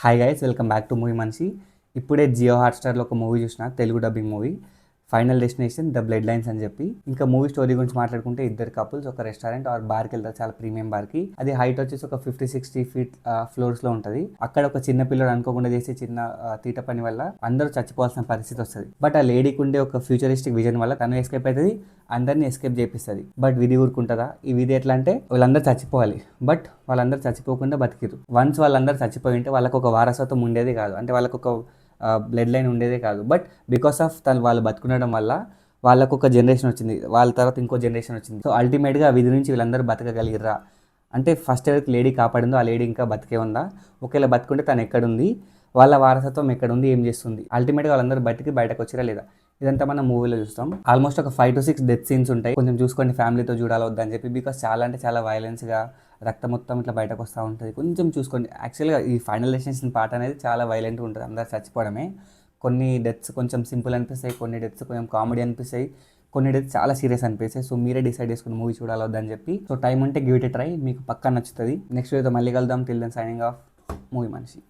Hi guys, welcome back to movie మనిషి. ఇప్పుడే జియో హాట్‌స్టార్‌లో ఒక మూవీ చూసిన, Telugu dubbing movie 'final destination the blood lines' అని చెప్పి. ఇంకా మూవీ స్టోరీ గురించి మాట్లాడుకుంటే, ఇద్దరు కపుల్స్ ఒక రెస్టారెంట్ ఆర్ బార్కి వెళ్తారు, చాలా ప్రీమియం బార్కి. అది హైట్ వచ్చేసి ఒక 50-60 ఫీట్ ఫ్లోర్స్లో ఉంటుంది. అక్కడ ఒక చిన్న పిల్లడు అనుకోకుండా చేసే చిన్న తీట పని వల్ల అందరూ చచ్చిపోవాల్సిన పరిస్థితి వస్తుంది. బట్ ఆ లేడీకి ఉండే ఒక ఫ్యూచరిస్టిక్ విజన్ వల్ల తను ఎస్కేప్ అవుతుంది, అందరినీ ఎస్కేప్ చేపిస్తుంది. బట్ విధి ఊరుకుంటుందా? ఈ విధి ఎట్లా అంటే, వాళ్ళందరూ చచ్చిపోవాలి, బట్ వాళ్ళందరూ చచ్చిపోకుండా బతికిరు. వన్స్ వాళ్ళందరూ చచ్చిపోయి ఉంటే వాళ్ళకు ఒక వారసత్వం ఉండేది కాదు, అంటే వాళ్ళకు ఒక బ్లడ్ లైన్ ఉండేదే కాదు. బట్ బికాస్ ఆఫ్ వాళ్ళు బతుకుండడం వల్ల వాళ్ళకు ఒక జనరేషన్ వచ్చింది, వాళ్ళ తర్వాత ఇంకో జనరేషన్ వచ్చింది. సో అల్టిమేట్గా విధి నుంచి వీళ్ళందరూ బతకగలిగిరా అంటే, ఫస్ట్ ఎవరికి లేడీ కాపాడిందో ఆ లేడీ ఇంకా బతికే ఉందా, ఒకవేళ బతుకుంటే తను ఎక్కడుంది, వాళ్ళ వారసత్వం ఎక్కడుంది, ఏం చేస్తుంది, అల్టిమేట్గా వాళ్ళందరూ బయటకు వచ్చిరా లేదా, ఇదంతా మనం మూవీలో చూస్తాం. ఆల్మోస్ట్ ఒక 5-6 డెత్ సీన్స్ ఉంటాయి. కొంచెం చూసుకోండి, ఫ్యామిలీతో చూడాలి వద్దని చెప్పి, బికాస్ చాలా అంటే చాలా వైలెన్స్గా రక్తం మొత్తం ఇట్లా బయటకు వస్తూ ఉంటుంది. కొంచెం చూసుకోండి. యాక్చువల్గా ఈ ఫైనల్ డెస్టినేషన్ పార్ట్ అనేది చాలా వైలెంట్గా ఉంటుంది, అందరు చచ్చిపోవడమే. కొన్ని డెత్స్ కొంచెం సింపుల్ అనిపిస్తాయి, కొన్ని డెత్స్ కొంచెం కామెడీ అనిపిస్తాయి, కొన్ని డెత్స్ చాలా సీరియస్ అనిపిస్తాయి. సో మీరే డిసైడ్ చేసుకుని మూవీ చూడాలి వద్దని చెప్పి. సో టైం ఉంటే గివ్ ఇట్ ఎ ట్రై, మీకు పక్కా నచ్చుతుంది. నెక్స్ట్ వీడియోతో మళ్ళీ కలుద్దాం. Till then signing off, movie మనిషి.